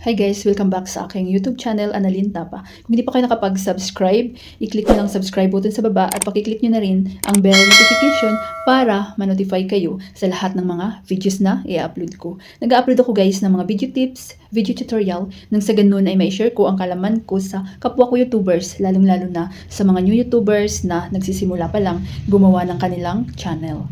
Hi guys! Welcome back sa aking YouTube channel, Annalyn Tapa. Kung hindi pa kayo nakapag-subscribe, i-click nyo lang subscribe button sa baba at pakiclick nyo na rin ang bell notification para ma-notify kayo sa lahat ng mga videos na i-upload ko. Nag-upload ako guys ng mga video tips, video tutorial, nang sa ganun ay may-share ko ang kalaman ko sa kapwa ko YouTubers, lalong-lalo na sa mga new YouTubers na nagsisimula pa lang gumawa ng kanilang channel.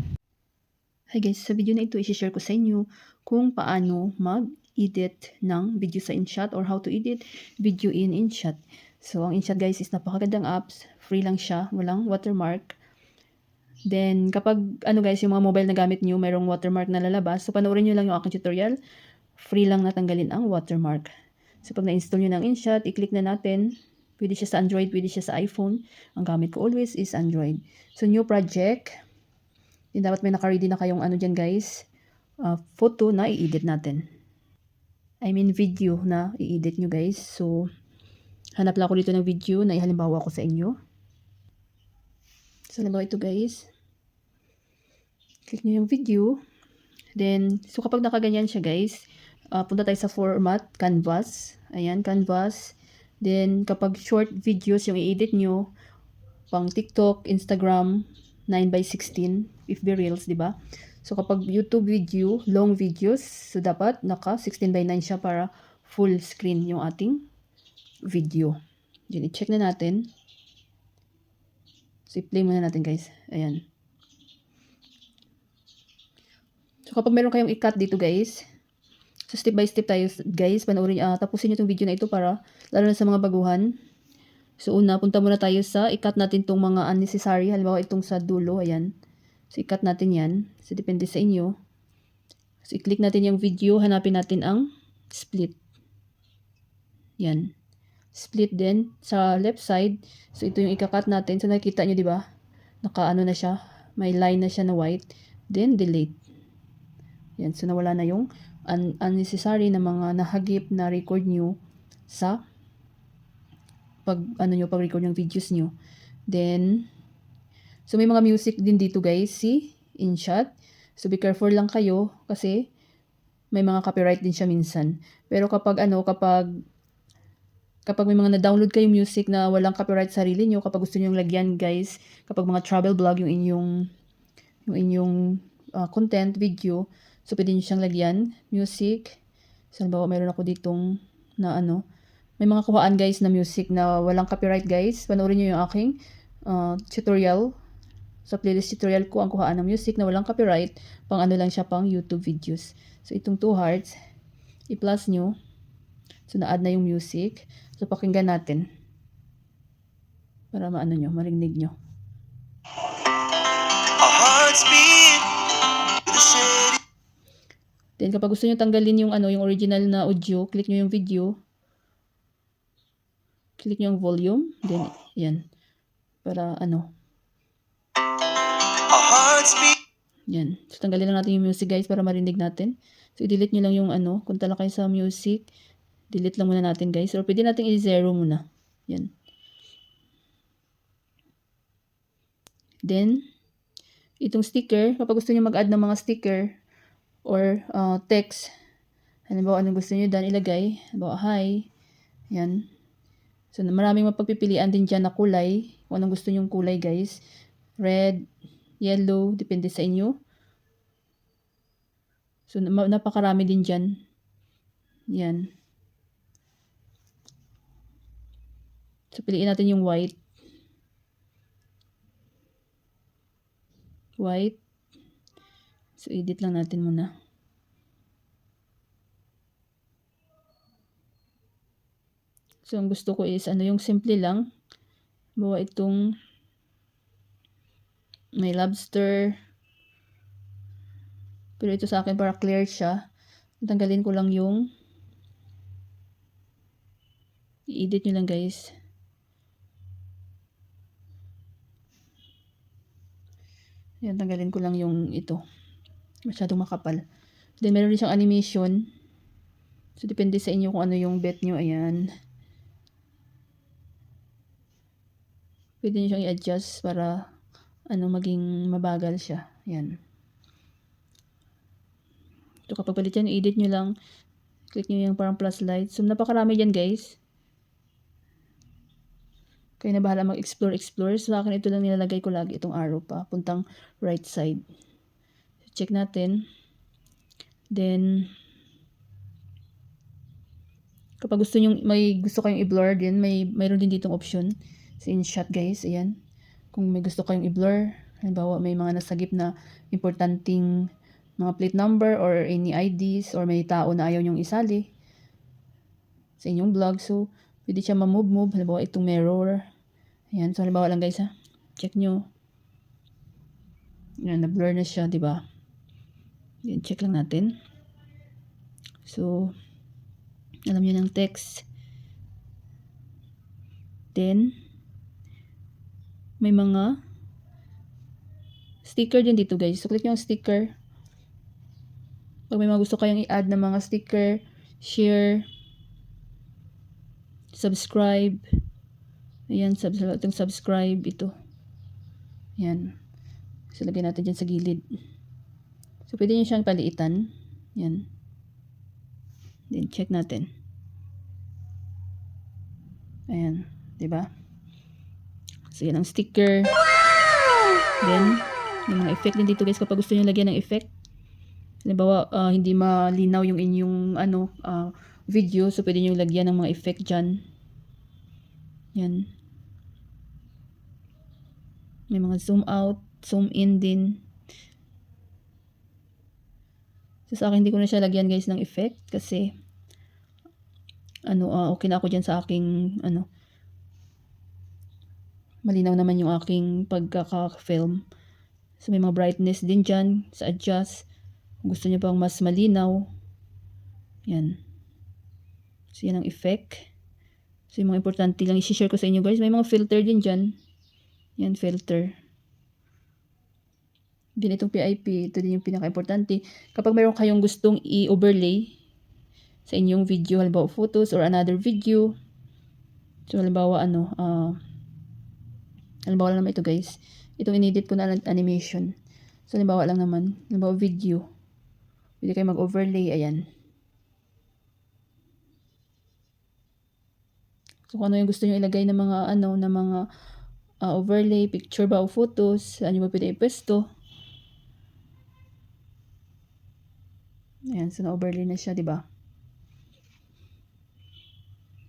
Hi guys, sa video na ito i-share ko sa inyo kung paano mag-edit ng video sa InShot or how to edit video in InShot. So, ang InShot guys is napakagandang apps. Free lang siya, walang watermark. Then, kapag guys, yung mga mobile na gamit nyo, mayroong watermark na lalabas. So, panoorin nyo lang yung aking tutorial. Free lang natanggalin ang watermark. So, pag na-install nyo ng InShot, i-click na natin. Pwede siya sa Android, pwede siya sa iPhone. Ang gamit ko always is Android. So, new project. Then, dapat may naka-ready na kayong dyan guys. Photo na i-edit natin. I mean video na i-edit nyo guys. So, hanap lang ako dito ng video na ihalimbawa ko sa inyo. So, halimbawa ito guys. Click nyo yung video. Then, so kapag nakaganyan siya guys, punta tayo sa format, canvas. Ayan, canvas. Then, kapag short videos yung i-edit nyo, pang TikTok, Instagram, 9:16, FB Reels, di ba? So, kapag YouTube video, long videos, so dapat naka 16:9 siya para full screen yung ating video. Diyan, i-check na natin. So, i-play muna natin guys. Ayan. So, kapag meron kayong i-cut dito guys, so step by step tayo guys, panoorin, tapusin nyo itong video na ito para, lalo na sa mga baguhan. So, una, punta muna tayo sa i-cut natin itong mga unnecessary. Halimbawa, itong sa dulo, ayan. So, i-cut natin yan. So, depende sa inyo. So, i-click natin yung video. Hanapin natin ang split. Yan. Split din sa left side. So, ito yung i-cut natin. So, nakikita nyo, di ba? Naka-ano na siya. May line na siya na white. Then, delete. Yan. So, nawala na yung unnecessary na mga nahagip na record nyo sa pag-record ng videos nyo. Then, so may mga music din dito guys, see? InShot. So, be careful lang kayo kasi may mga copyright din siya minsan. Pero kapag may mga na-download kayong music na walang copyright sa sarili nyo, kapag gusto nyo lagyan guys, kapag mga travel vlog yung inyong content, video, so pwede nyo siyang lagyan, music. So, halimbawa, meron ako ditong na may mga kuhaan guys na music na walang copyright guys. Panoorin nyo yung aking tutorial. Sa playlist tutorial ko ang kuhaan ng music na walang copyright. Pang lang siya, pang YouTube videos. So, itong 2 hearts, i-plus nyo. So, na-add na yung music. So, pakinggan natin. Para marinig nyo. Then, kapag gusto nyo tanggalin yung yung original na audio, click nyo yung video. Click nyo yung volume. Then, yan. Para yan. So, tanggalin lang natin yung music guys para marinig natin. So, i-delete nyo lang yung kung tala kayo sa music, delete lang muna natin guys. Or pwede natin i-zero muna. Yan. Then, itong sticker, kapag gusto nyo mag-add ng mga sticker or text, halimbawa anong gusto nyo dyan ilagay, halimbawa hi, yan. So, maraming mapagpipilian din dyan na kulay, kung anong gusto nyong kulay guys, red, yellow, depende sa inyo. So, napakarami din dyan. Yan. So, piliin natin yung white. White. So, edit lang natin muna. So, ang gusto ko is, yung simple lang. Bawa itong may lobster. Pero ito sa akin para clear siya. Tanggalin ko lang yung i-edit nyo lang guys. Yan, tanggalin ko lang yung ito. Masyadong makapal. Then, meron din siyang animation. So, depende sa inyo kung ano yung bet nyo. Ayan. Pwede nyo siyang i-adjust para maging mabagal siya. Ayan. So, kapag palit yan, i-edit nyo lang. Click nyo yung parang plus light. So, napakarami dyan guys. Kayo na bahala mag-explore. So, sa akin ito lang nilalagay ko lagi, itong arrow pa, puntang right side. So, check natin. Then, kapag may gusto kayong i-blur din, mayroon din ditong option sa InShot guys. Ayan. Kung may gusto kayong i-blur, halimbawa may mga nasagip na importanteng mga plate number or any IDs or may tao na ayaw nyong isali sa inyong vlog. So, pwede siya ma-move. Halimbawa, itong mirror. Ayan. So, halimbawa lang guys ha. Check nyo. Ayan, na-blur na siya, diba? Ayan, check lang natin. So, alam nyo ng text. Then, may mga sticker din dito guys. So, click nyo ang sticker. Pag may mga gusto kayong i-add na mga sticker, share, subscribe. Ayan, itong subscribe, ito. Ayan. So, lagyan natin dyan sa gilid. So, pwede nyo siyang paliitan. Ayan. Then, check natin. Ayan. Diba? So, yan ang sticker. Then, may mga effect din dito guys kapag gusto nyo lagyan ng effect. Halimbawa, hindi malinaw yung inyong video. So, pwede nyo lagyan ng mga effect dyan. Yan. May mga zoom out, zoom in din. So, sa akin, hindi ko na siya lagyan guys ng effect. Kasi, okay na ako dyan sa aking, malinaw naman yung aking pagkaka-film. So, may mga brightness din dyan sa adjust. Kung gusto nyo pang mas malinaw. Yan. So, yan ang effect. So, yung mga importante lang i-share ko sa inyo guys. May mga filter din dyan. Yan, filter. Din itong PIP. Ito din yung pinaka-importante. Kapag mayroon kayong gustong i-overlay sa inyong video, halimbawa photos or another video. So, halimbawa halimbawa lang naman ito guys. Itong inedit ko na animation. So, halimbawa lang naman. Halimbawa video. Pwede kayo mag-overlay. Ayan. So, kung ano yung gusto nyo ilagay ng mga, overlay, picture ba o photos, saan nyo ba pwede ipwesto. Ayan. So, na-overlay na siya, diba?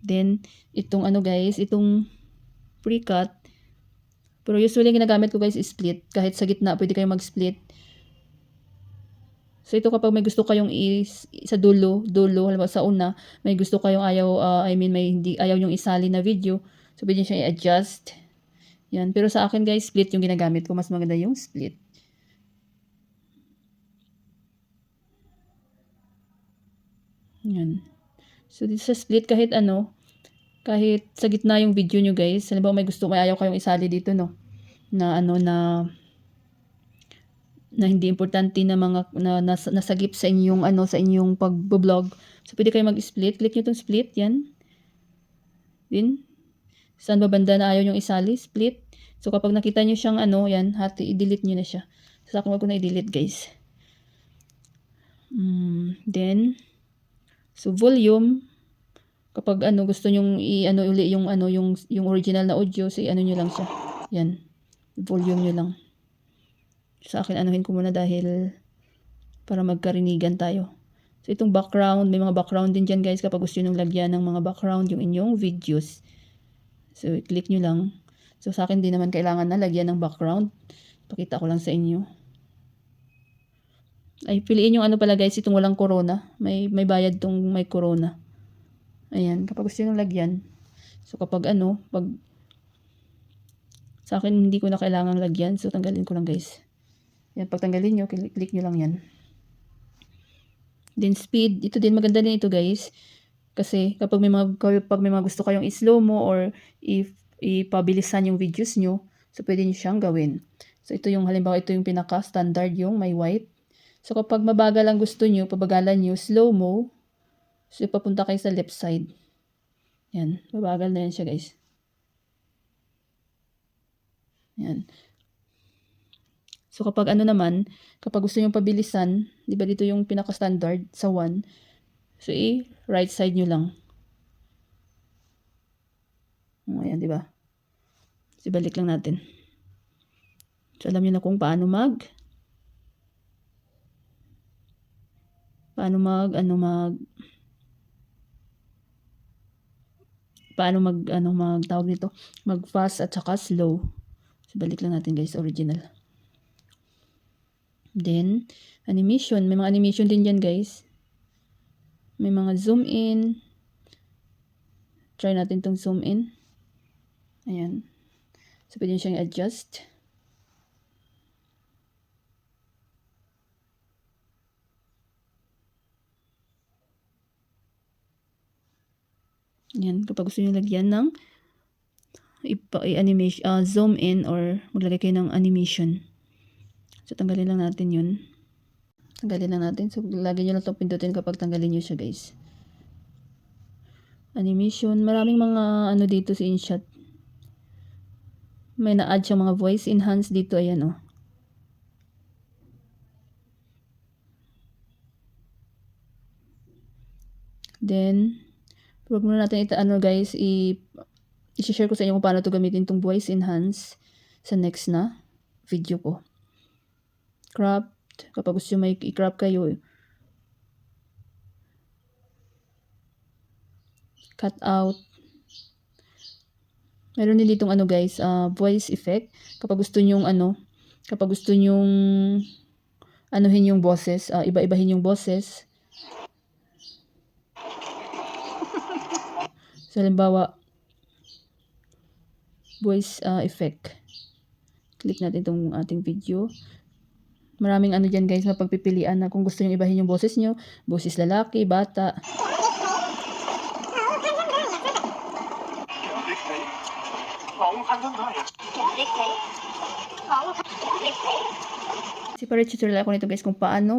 Then, itong guys, itong precut. Pero usually, ginagamit ko guys is split. Kahit sa gitna, pwede kayo mag-split. So, ito kapag may gusto kayong sa dulo, halimbawa sa una, may gusto kayong ayaw yung isali na video. So, pwede siya i-adjust. Yan. Pero sa akin guys, split yung ginagamit ko. Mas maganda yung split. Yan. So, dito sa split, kahit sa gitna yung video nyo guys. Halimbawa may ayaw kayong isali dito, no? Na hindi importante na mga nasagip sa inyong sa inyong pag-vlog. So pwede kayo mag-split. Click niyo tong split, yan. Din. Saan ba banda na ayaw nyong isali? Split. So kapag nakita niyo siyang yan, i-delete niyo na siya. So sa akin wag ko na i-delete, guys. Then so volume, kapag gusto nyong uli yung original na audio, so niyo lang siya. Yan. Volume niyo lang. Sa akin, anuhin ko muna dahil para magkarinigan tayo. So, itong background, may mga background din dyan guys kapag gusto nyo lagyan ng mga background yung inyong videos. So, click nyo lang. So, sa akin din naman kailangan na lagyan ng background. Pakita ko lang sa inyo. Ay, piliin yung pala guys, itong walang corona. May bayad tong may corona. Ayan, kapag gusto nyo lagyan. So, kapag sa akin hindi ko na kailangan lagyan. So, tanggalin ko lang guys. Yan, pagtanggalin nyo, click nyo lang yan. Then speed, ito din maganda din ito guys. Kasi kapag may mga gusto kayong i-slow mo or ipabilisan yung videos nyo, so pwede nyo siyang gawin. So ito yung halimbawa, ito yung pinaka-standard yung may white. So kapag mabagal ang gusto nyo, pabagalan nyo, slow mo. So papunta kayo sa left side. Yan, mabagal na yan siya guys. Yan. So, kapag kapag gusto nyo pabilisan, di ba dito yung pinaka-standard sa 1. So, right side nyo lang. Ayan, di ba? So, balik lang natin. So, alam nyo na kung paano tawag nito, mag fast at saka slow. So, balik lang natin guys, original. Then, animation. May mga animation din dyan guys. May mga zoom in. Try natin tong zoom in. Ayan. So, pwede nyo siyang adjust. Ayan. Kapag gusto nyo lagyan ng i-animation, zoom in or maglagay kayo ng animation. So, tanggalin lang natin yun. Tanggalin lang natin. So, lagi nyo lang itong pindutin kapag tanggalin nyo siya guys. Animation. Maraming mga dito sa InShot. May na-add siyang mga voice enhance dito. Ayan o. Then, huwag muna natin guys, i-share ko sa inyo kung paano ito gamitin itong voice enhance sa next na video ko. Crop. Kapag gusto nyo may i-crop kayo, cut out. Meron din ditong guys, voice effect. Kapag gusto nyong anuhin yung boses, iba-ibahin yung boses. So, halimbawa, voice effect. Click natin itong ating video. Maraming dyan guys, mapagpipilian na kung gusto nyo ibahin yung boses nyo. Boses lalaki, bata. Separate tutorial ako nito guys kung paano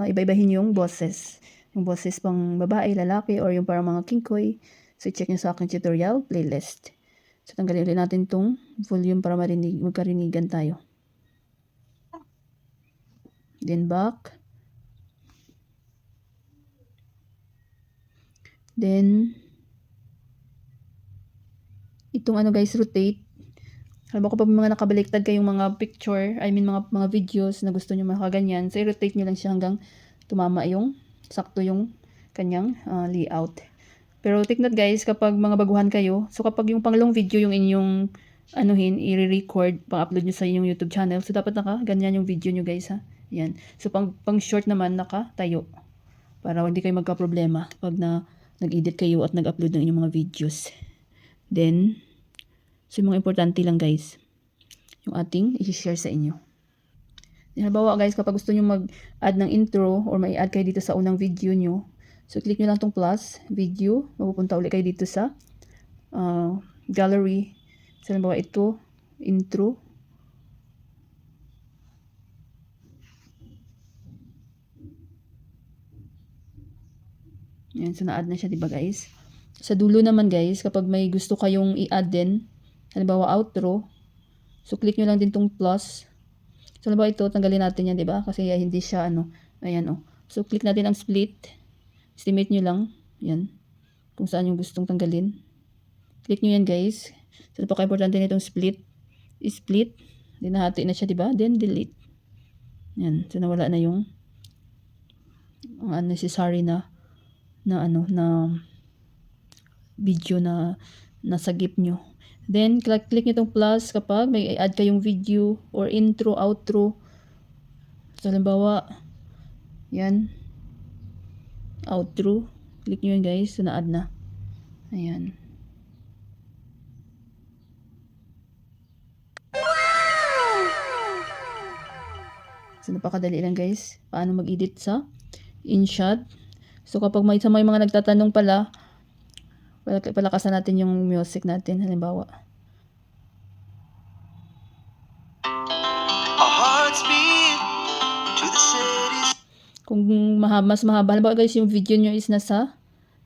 iba-ibahin yung boses. Yung boses pang babae, lalaki, or yung parang mga kingkoy. So, check nyo sa aking tutorial playlist. So, tanggalin ulit natin itong volume para magkarinigan tayo. Then, back. Then, itong guys, rotate. Alam ko kapag mga nakabaliktad kayong mga picture, mga videos na gusto nyo makaganyan, so i-rotate nyo lang siya hanggang tumama sakto yung kanyang layout. Pero take note guys, kapag mga baguhan kayo, so kapag yung pang long video yung inyong i-record, pang-upload nyo sa inyong YouTube channel, so dapat ganyan yung video nyo guys ha. Yan. So pang short naman nakatayo. Para hindi kayo magka-problema pag nag-edit kayo at nag-upload ng inyong mga videos. Then, so yung mga importante lang guys, yung ating i-share sa inyo. Halimbawa guys, kapag gusto nyo mag-add ng intro or may add kayo dito sa unang video nyo, so click nyo lang tong plus, video, mapupunta ulit kayo dito sa gallery. So halimbawa ito, intro. Yan, so na-add na siya, diba guys? Sa dulo naman guys, kapag may gusto kayong i-add din, halimbawa outro, so click nyo lang din tong plus. So halimbawa ito, tanggalin natin yan, diba? Kasi hindi siya ayan o. So click natin ang split. Estimate nyo lang, yan. Kung saan yung gustong tanggalin. Click nyo yan guys. So napaka-importante nitong split. I-split. Then nahati na siya, diba? Then delete. Yan. So nawala na yung unnecessary na video na nasagip nyo. Then, click nyo itong plus kapag may add kayong video or intro, outro. So, halimbawa, yan, outro. Click nyo yun guys. So, na-add na. Ayan. So, napakadali lang guys. Paano mag-edit sa InShot. So, kapag may mga nagtatanong pala, palakasan natin yung music natin. Halimbawa. Kung mas mahaba. Halimbawa guys, yung video nyo is nasa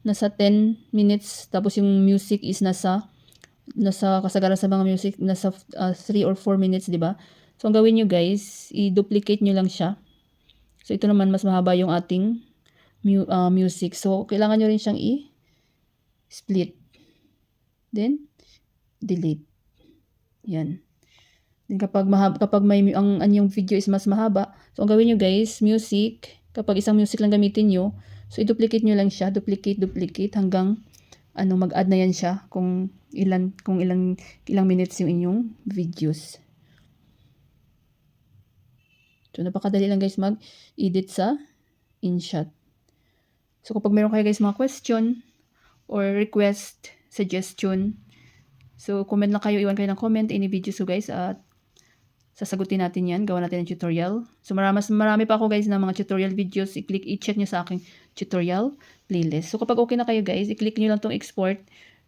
10 minutes. Tapos yung music is nasa kasagaran sa mga music, nasa 3 or 4 minutes, diba? So, ang gawin nyo guys, i-duplicate nyo lang siya. So, ito naman mas mahaba yung ating music. So, kailangan nyo rin siyang i-split. Then, delete. Yan. Then, kapag ang anyong video is mas mahaba, so, ang gawin nyo guys, music, kapag isang music lang gamitin nyo, so, i-duplicate nyo lang siya, duplicate, hanggang, mag-add na yan siya kung ilang minutes yung inyong videos. So, napakadali lang guys mag-edit sa InShot. So, kapag meron kayo guys mga question or request, suggestion, so, comment lang kayo, iwan kayo ng comment, any videos so guys, at sasagutin natin yan, gawa natin ng tutorial. So, marami pa ako guys na mga tutorial videos, i-check nyo sa aking tutorial playlist. So, kapag okay na kayo guys, i-click nyo lang tong export,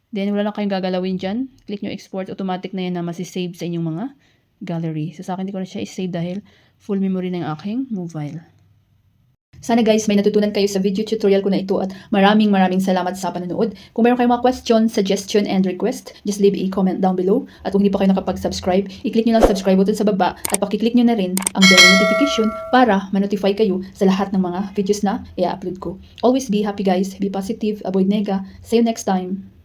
then wala na kayong gagalawin dyan, click nyo export, automatic na yan na masisave sa inyong mga gallery. So, sa akin, hindi ko na siya i-save dahil full memory ng aking mobile. Sana guys, may natutunan kayo sa video tutorial ko na ito at maraming salamat sa panonood. Kung meron kayong mga question, suggestion, and request, just leave a comment down below. At kung hindi pa kayo nakapag-subscribe, i-click nyo lang subscribe button sa baba at pakiclick nyo na rin ang bell notification para ma-notify kayo sa lahat ng mga videos na i-upload ko. Always be happy guys, be positive, avoid nega. See you next time!